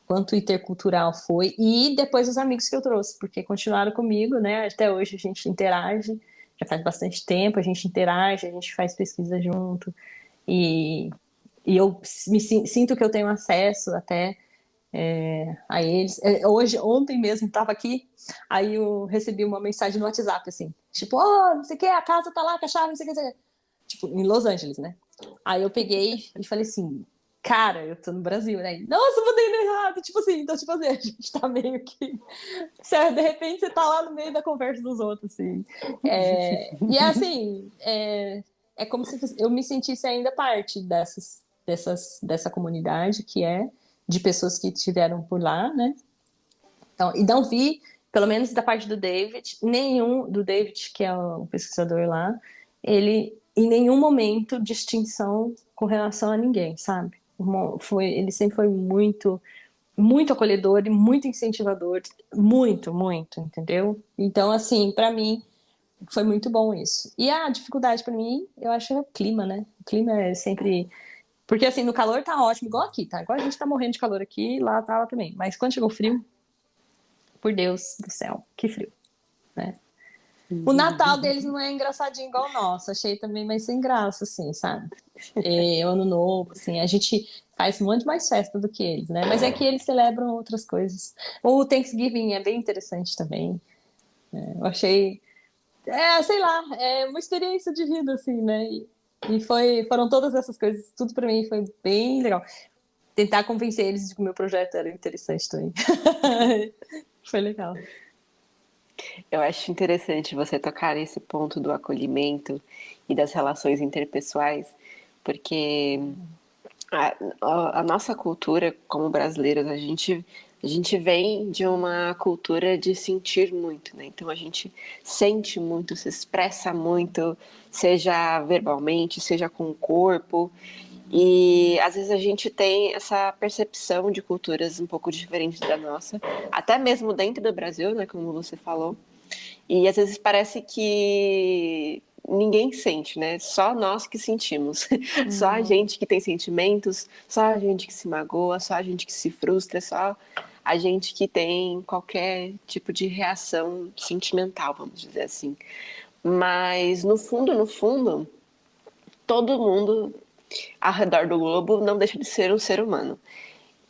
quanto intercultural foi. E depois os amigos que eu trouxe, porque continuaram comigo, né? Até hoje a gente interage, já faz bastante tempo, a gente interage, a gente faz pesquisa junto. E, e eu sinto que eu tenho acesso até a eles. Ontem mesmo estava aqui, aí eu recebi uma mensagem no WhatsApp, assim, tipo, oh, não sei o que, a casa tá lá, com a chave, não sei o que, tipo, em Los Angeles, né? Aí eu peguei e falei assim, cara, eu tô no Brasil, né? Nossa, eu botei no errado. Tipo assim, então, tipo assim, a gente tá meio que. De repente você tá lá no meio da conversa dos outros, assim. E é assim, é como se eu me sentisse ainda parte dessa comunidade que é de pessoas que estiveram por lá, né? Então, e não vi, pelo menos da parte do David, do David, que é o pesquisador lá, ele em nenhum momento distinção com relação a ninguém, sabe? Ele sempre foi muito, muito acolhedor e muito incentivador, muito, muito, entendeu? Então, assim, para mim foi muito bom isso. E a dificuldade para mim, eu acho, é o clima, né? O clima é sempre porque assim, no calor tá ótimo, igual aqui, tá? Igual a gente tá morrendo de calor aqui, lá tava também. Mas quando chegou o frio, por Deus do céu, que frio, né? O Natal deles não é engraçadinho igual o nosso. Achei também mais sem graça, assim, sabe? O Ano Novo, assim, a gente faz um monte mais festa do que eles, né? Mas é que eles celebram outras coisas. O Thanksgiving é bem interessante também. Eu achei, sei lá, é uma experiência de vida, assim, né? Foram todas essas coisas, tudo pra mim foi bem legal. Tentar convencer eles de que o meu projeto era interessante também. Foi legal. Eu acho interessante você tocar nesse ponto do acolhimento e das relações interpessoais, porque a nossa cultura como brasileiros, a gente vem de uma cultura de sentir muito, né? Então a gente sente muito, se expressa muito, seja verbalmente, seja com o corpo. E às vezes a gente tem essa percepção de culturas um pouco diferentes da nossa, até mesmo dentro do Brasil, né, como você falou. E às vezes parece que ninguém sente, né? Só nós que sentimos. Só a Uhum. gente que tem sentimentos, só a gente que se magoa, só a gente que se frustra, só a gente que tem qualquer tipo de reação sentimental, vamos dizer assim. Mas no fundo, todo mundo ao redor do globo não deixa de ser um ser humano.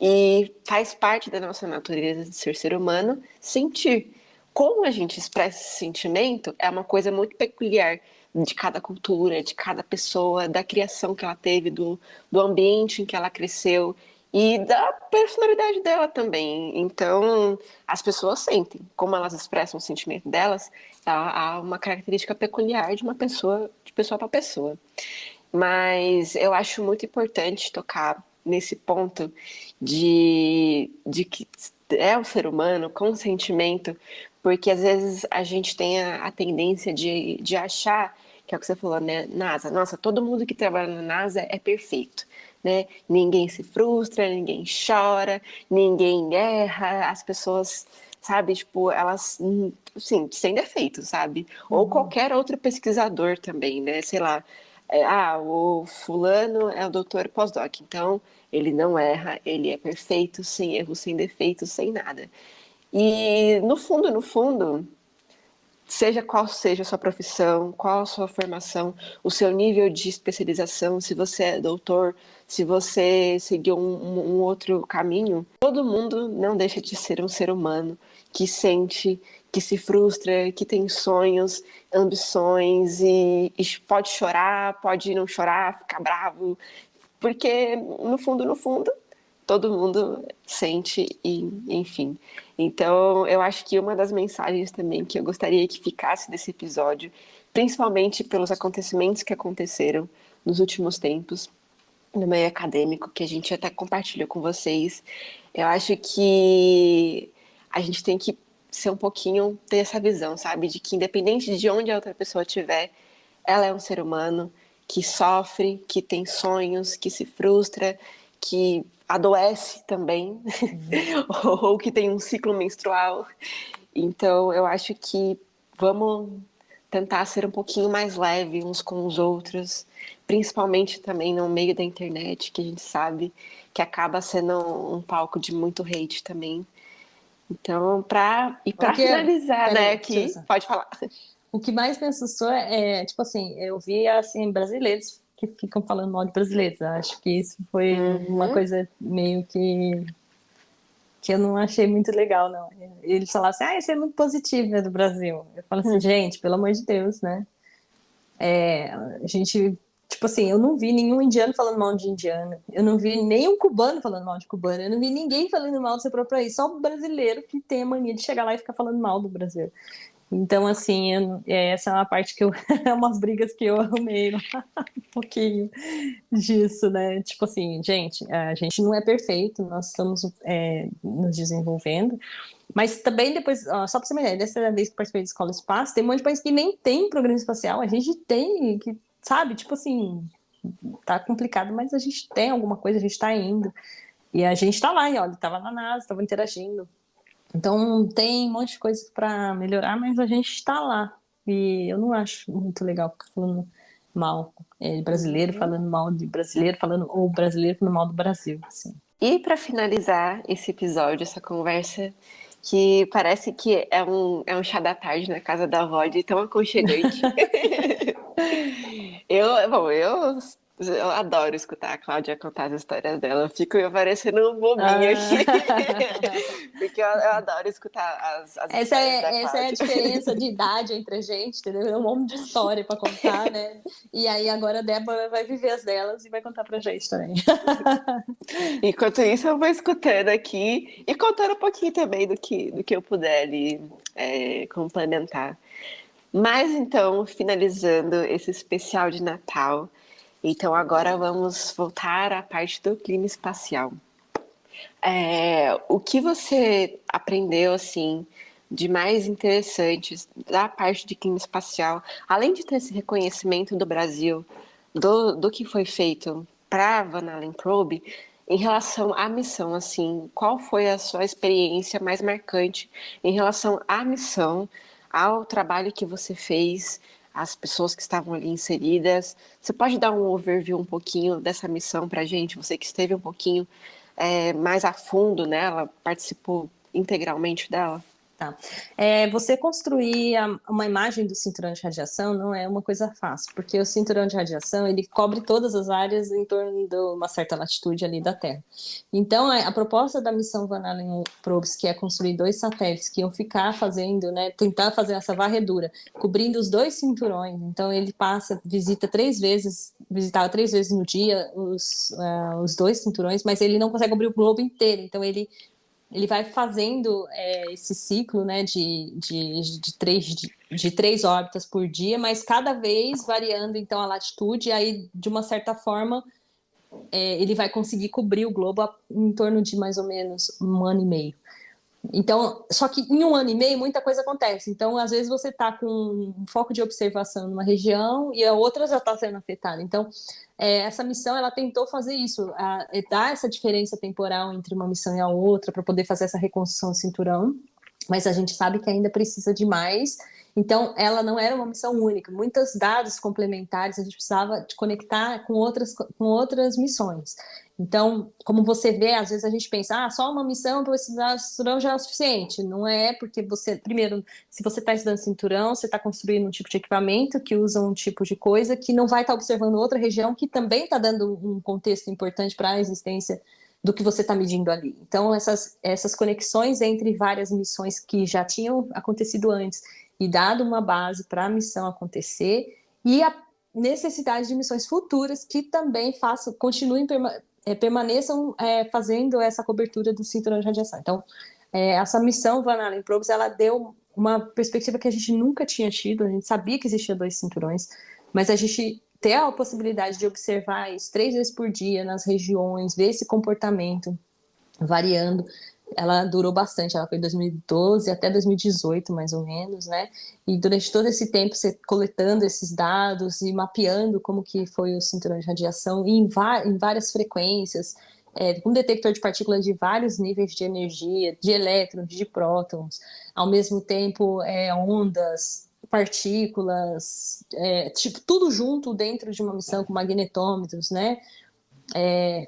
E faz parte da nossa natureza de ser humano sentir. Como a gente expressa esse sentimento é uma coisa muito peculiar de cada cultura, de cada pessoa, da criação que ela teve, do ambiente em que ela cresceu e da personalidade dela também. Então, as pessoas sentem. Como elas expressam o sentimento delas, há uma característica peculiar de uma pessoa, de pessoa para pessoa. Mas eu acho muito importante tocar nesse ponto de que é um ser humano com sentimento, porque às vezes a gente tem a tendência de achar, que é o que você falou, né, NASA, nossa, todo mundo que trabalha na NASA é perfeito, né? Ninguém se frustra, ninguém chora, ninguém erra, as pessoas, sabe, tipo, elas, sim, sem defeito, sabe? Ou Uhum. qualquer outro pesquisador também, né? Sei lá, o fulano é o doutor pós-doc, então ele não erra, ele é perfeito, sem erro, sem defeito, sem nada. E no fundo, seja qual seja a sua profissão, qual a sua formação, o seu nível de especialização, se você é doutor, se você seguiu um outro caminho, todo mundo não deixa de ser um ser humano que sente, que se frustra, que tem sonhos, ambições e pode chorar, pode não chorar, ficar bravo, porque no fundo, todo mundo sente e, enfim. Então, eu acho que uma das mensagens também que eu gostaria que ficasse desse episódio, principalmente pelos acontecimentos que aconteceram nos últimos tempos, no meio acadêmico, que a gente até compartilhou com vocês, eu acho que a gente tem que ser um pouquinho, ter essa visão, sabe? De que independente de onde a outra pessoa estiver, ela é um ser humano que sofre, que tem sonhos, que se frustra, que adoece também, Uhum. ou que tem um ciclo menstrual. Então, eu acho que vamos tentar ser um pouquinho mais leve uns com os outros, principalmente também no meio da internet, que a gente sabe que acaba sendo um palco de muito hate também. Então, para Porque, finalizar, né, peraí, aqui, Susan, pode falar. o que mais me assustou tipo assim, eu vi, assim, brasileiros que ficam falando mal de brasileiros. Eu acho que isso foi uma Uhum, coisa meio que eu não achei muito legal, não. Eles falaram assim, isso é muito positivo, né, do Brasil. Eu falo assim, gente, pelo amor de Deus, né? A gente Tipo assim, eu não vi nenhum indiano falando mal de indiano, eu não vi nenhum cubano falando mal de cubano, eu não vi ninguém falando mal do seu próprio país, só o brasileiro que tem a mania de chegar lá e ficar falando mal do Brasil. Então, assim, essa é uma parte que eu. É umas brigas que eu arrumei lá, um pouquinho disso, né? Tipo assim, gente, a gente não é perfeito, nós estamos nos desenvolvendo, mas também depois, ó, só para você ter uma ideia, dessa vez que eu participei de Escola Espaço, tem um monte de país que nem tem programa espacial, a gente tem, que, sabe? Tipo assim, tá complicado, mas a gente tem alguma coisa, a gente tá indo. E a gente tá lá, e olha, tava na NASA, tava interagindo. Então tem um monte de coisa para melhorar, mas a gente está lá. E eu não acho muito legal ficar falando mal de brasileiro, Uhum. falando mal de brasileiro, falando ou brasileiro falando mal do Brasil, assim. E para finalizar esse episódio, essa conversa, que parece que é um chá da tarde na casa da avó, de tão aconchegante. Eu adoro escutar a Cláudia contar as histórias dela. Eu fico parecendo um bobinho Ah, aqui. Porque eu adoro escutar as histórias da essa é a Cláudia. diferença de idade entre a gente, entendeu? É um monte de história para contar, né? E aí agora a Débora vai viver as delas e vai contar pra gente também. Enquanto isso, eu vou escutando aqui e contando um pouquinho também do que eu puder ali complementar. Mas então, finalizando esse especial de Natal, então agora vamos voltar à parte do clima espacial. O que você aprendeu assim de mais interessante da parte de clima espacial, além de ter esse reconhecimento do Brasil do que foi feito para a Van Allen Probe, em relação à missão, assim, qual foi a sua experiência mais marcante em relação à missão, ao trabalho que você fez, as pessoas que estavam ali inseridas? Você pode dar um overview um pouquinho dessa missão para a gente? Você que esteve um pouquinho mais a fundo nela, participou integralmente dela? Tá. Você construir uma imagem do cinturão de radiação não é uma coisa fácil, porque o cinturão de radiação ele cobre todas as áreas em torno de uma certa latitude ali da Terra. Então, a proposta da missão Van Allen Probes, que é construir 2 satélites que iam ficar fazendo, né, tentar fazer essa varredura, cobrindo os 2 cinturões. Então, ele visitava 3 vezes no dia os 2 cinturões, mas ele não consegue cobrir o globo inteiro. Então, ele vai fazendo esse ciclo, né, de 3 órbitas por dia, mas cada vez variando então a latitude, e aí de uma certa forma ele vai conseguir cobrir o globo em torno de mais ou menos 1 ano e meio. Então, só que em 1 ano e meio muita coisa acontece. Então, às vezes você está com um foco de observação numa região e a outra já está sendo afetada. Então, essa missão ela tentou fazer isso, dar essa diferença temporal entre uma missão e a outra para poder fazer essa reconstrução do cinturão. Mas a gente sabe que ainda precisa de mais. Então, ela não era uma missão única. Muitos dados complementares a gente precisava de conectar com outras missões. Então, como você vê, às vezes a gente pensa, só uma missão para estudar cinturão já é o suficiente. Não é, porque você, primeiro, se você está estudando cinturão, você está construindo um tipo de equipamento que usa um tipo de coisa que não vai estar observando outra região que também está dando um contexto importante para a existência do que você está medindo ali. Então, essas conexões entre várias missões que já tinham acontecido antes e dado uma base para a missão acontecer, e a necessidade de missões futuras que também continuem permaneçam fazendo essa cobertura do cinturão de radiação. Então, essa missão Van Allen Probes, ela deu uma perspectiva que a gente nunca tinha tido. A gente sabia que existia 2 cinturões, mas a gente ter a possibilidade de observar isso 3 vezes por dia nas regiões, ver esse comportamento variando, ela durou bastante, ela foi de 2012 até 2018, mais ou menos, né? E durante todo esse tempo, você coletando esses dados e mapeando como que foi o cinturão de radiação em várias frequências, com detector de partículas de vários níveis de energia, de elétrons, de prótons, ao mesmo tempo ondas, partículas, tipo, tudo junto dentro de uma missão com magnetômetros, né?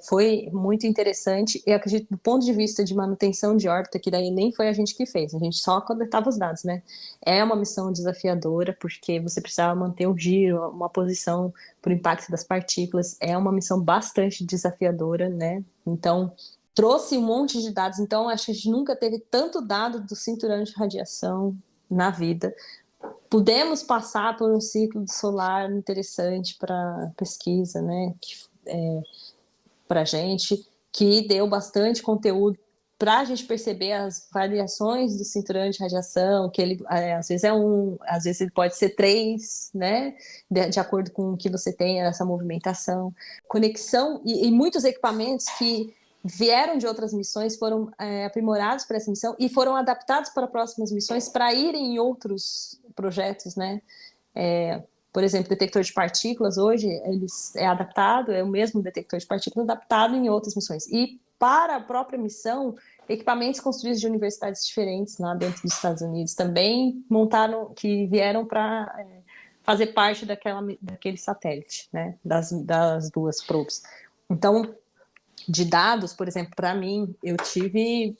Foi muito interessante. Eu acredito, do ponto de vista de manutenção de órbita, que daí nem foi a gente que fez, a gente só coletava os dados, né? É uma missão desafiadora, porque você precisava manter um giro, uma posição para o impacto das partículas. É uma missão bastante desafiadora, né? Então, trouxe um monte de dados. Então, acho que a gente nunca teve tanto dado do cinturão de radiação na vida, pudemos passar por um ciclo solar interessante para pesquisa, né? Para a gente, que deu bastante conteúdo para a gente perceber as variações do cinturão de radiação, que ele às vezes é um, às vezes ele pode ser 3, né? De acordo com o que você tem essa movimentação, conexão e muitos equipamentos que vieram de outras missões foram aprimorados para essa missão e foram adaptados para próximas missões para irem em outros projetos, né? Por exemplo, detector de partículas hoje é adaptado, é o mesmo detector de partículas adaptado em outras missões. E para a própria missão, equipamentos construídos de universidades diferentes lá dentro dos Estados Unidos também montaram, que vieram para fazer parte daquele satélite, né? Das duas probes. Então, de dados, por exemplo, para mim, eu tive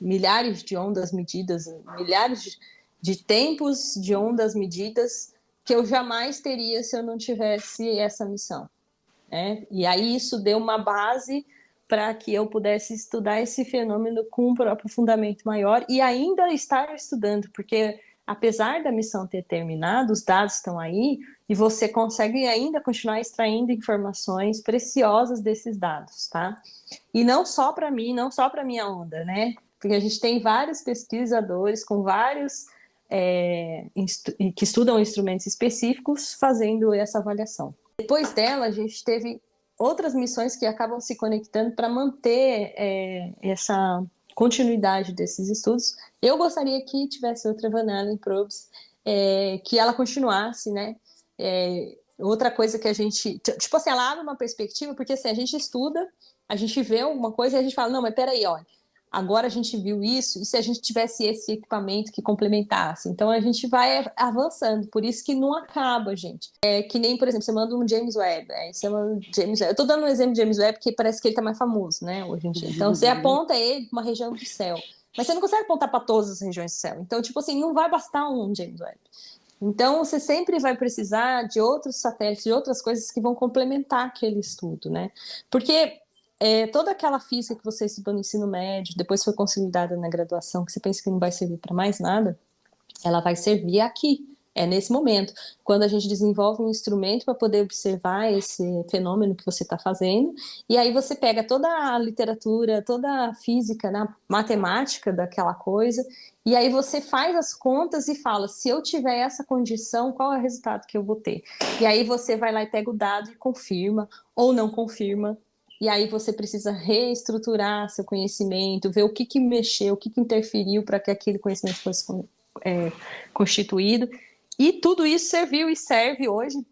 milhares de ondas medidas, milhares de tempos de ondas medidas que eu jamais teria se eu não tivesse essa missão, né? E aí isso deu uma base para que eu pudesse estudar esse fenômeno com um próprio fundamento maior e ainda estar estudando, porque apesar da missão ter terminado, os dados estão aí e você consegue ainda continuar extraindo informações preciosas desses dados, tá? E não só para mim, não só para minha onda, né? Porque a gente tem vários pesquisadores com vários que estudam instrumentos específicos fazendo essa avaliação. Depois dela, a gente teve outras missões que acabam se conectando para manter essa continuidade desses estudos. Eu gostaria que tivesse outra Van Allen Probes, que ela continuasse, né? Outra coisa que a gente... Tipo assim, ela abre uma perspectiva, porque assim, a gente estuda, a gente vê alguma coisa e a gente fala, não, mas peraí, olha, agora a gente viu isso, e se a gente tivesse esse equipamento que complementasse? Então a gente vai avançando, por isso que não acaba, gente. É que nem, por exemplo, você manda um James Webb, você manda um James Webb. Eu tô dando um exemplo de James Webb porque parece que ele tá mais famoso, né, hoje em dia. Então você aponta ele para uma região do céu, mas você não consegue apontar para todas as regiões do céu. Então, tipo assim, não vai bastar um James Webb. Então, você sempre vai precisar de outros satélites, de outras coisas que vão complementar aquele estudo, né? Porque toda aquela física que você estudou no ensino médio, depois foi consolidada na graduação, que você pensa que não vai servir para mais nada, ela vai servir aqui, nesse momento. Quando a gente desenvolve um instrumento para poder observar esse fenômeno que você está fazendo, e aí você pega toda a literatura, toda a física, né, matemática daquela coisa, e aí você faz as contas e fala, se eu tiver essa condição, qual é o resultado que eu vou ter? E aí você vai lá e pega o dado e confirma, ou não confirma, e aí você precisa reestruturar seu conhecimento, ver o que mexeu, o que interferiu para que aquele conhecimento fosse constituído. E tudo isso serviu e serve hoje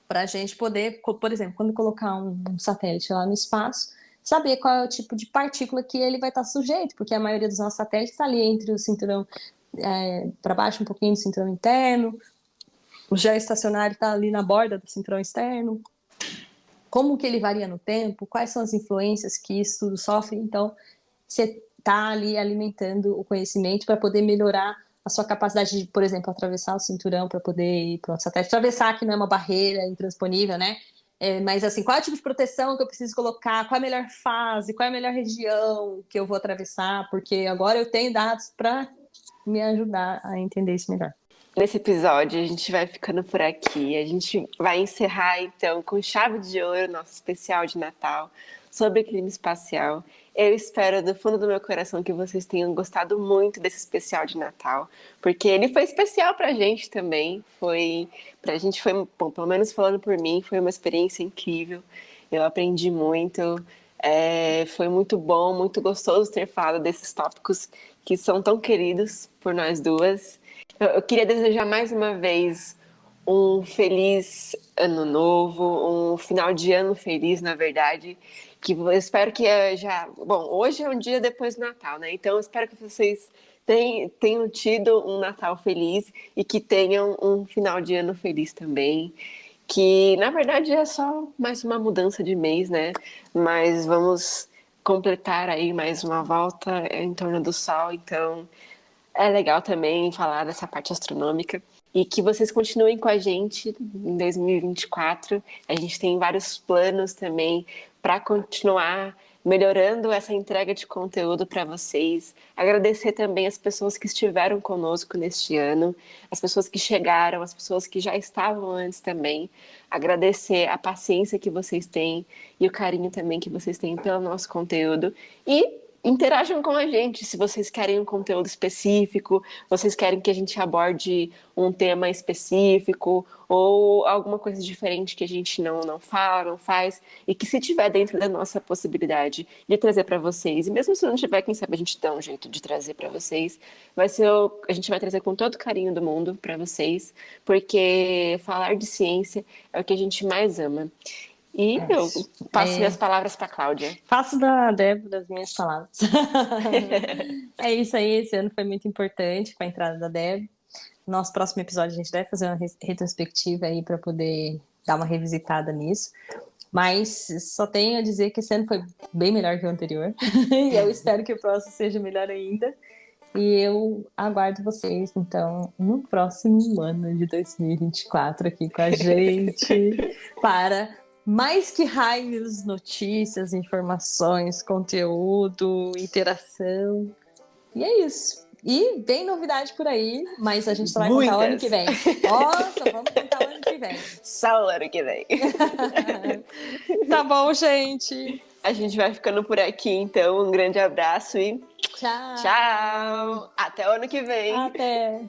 para a gente poder, por exemplo, quando colocar um satélite lá no espaço, saber qual é o tipo de partícula que ele vai estar sujeito, porque a maioria dos nossos satélites está ali entre o cinturão para baixo, um pouquinho do cinturão interno, o geoestacionário está ali na borda do cinturão externo. Como que ele varia no tempo, quais são as influências que isso tudo sofre. Então, você está ali alimentando o conhecimento para poder melhorar a sua capacidade de, por exemplo, atravessar o cinturão para poder ir para o satélite. Atravessar, que não é uma barreira intransponível, né? Mas, assim, qual é o tipo de proteção que eu preciso colocar? Qual é a melhor fase? Qual é a melhor região que eu vou atravessar? Porque agora eu tenho dados para me ajudar a entender isso melhor. Nesse episódio, a gente vai ficando por aqui. A gente vai encerrar, então, com chave de ouro, nosso especial de Natal sobre clima espacial. Eu espero, do fundo do meu coração, que vocês tenham gostado muito desse especial de Natal, porque ele foi especial pra gente também. Pra gente foi, bom, pelo menos falando por mim, foi uma experiência incrível. Eu aprendi muito. Foi muito bom, muito gostoso ter falado desses tópicos que são tão queridos por nós duas. Eu queria desejar mais uma vez um feliz ano novo, um final de ano feliz, na verdade, que eu espero que Bom, hoje é um dia depois do Natal, né? Então eu espero que vocês tenham tido um Natal feliz e que tenham um final de ano feliz também, que na verdade é só mais uma mudança de mês, né? Mas vamos completar aí mais uma volta em torno do Sol, então é legal também falar dessa parte astronômica. E que vocês continuem com a gente em 2024. A gente tem vários planos também para continuar melhorando essa entrega de conteúdo para vocês. Agradecer também as pessoas que estiveram conosco neste ano, as pessoas que chegaram, as pessoas que já estavam antes também. Agradecer a paciência que vocês têm e o carinho também que vocês têm pelo nosso conteúdo. E interajam com a gente se vocês querem um conteúdo específico, vocês querem que a gente aborde um tema específico ou alguma coisa diferente que a gente não fala, não faz, e que se tiver dentro da nossa possibilidade de trazer para vocês, e mesmo se não tiver, quem sabe a gente dá um jeito de trazer para vocês, a gente vai trazer com todo o carinho do mundo para vocês, porque falar de ciência é o que a gente mais ama. E eu passo minhas palavras para a Cláudia. Faço da Débora as minhas palavras. É isso aí, esse ano foi muito importante com a entrada da Débora. Nosso próximo episódio a gente deve fazer uma retrospectiva aí para poder dar uma revisitada nisso. Mas só tenho a dizer que esse ano foi bem melhor que o anterior. E eu espero que o próximo seja melhor ainda. E eu aguardo vocês, então, no próximo ano de 2024 aqui com a gente para mais que raios, notícias, informações, conteúdo, interação. E é isso. E tem novidade por aí, mas a gente só vai contar o ano que vem. Nossa, vamos contar o ano que vem. Só o ano que vem. Tá bom, gente. A gente vai ficando por aqui, então. Um grande abraço e tchau. Tchau. Até o ano que vem. Até.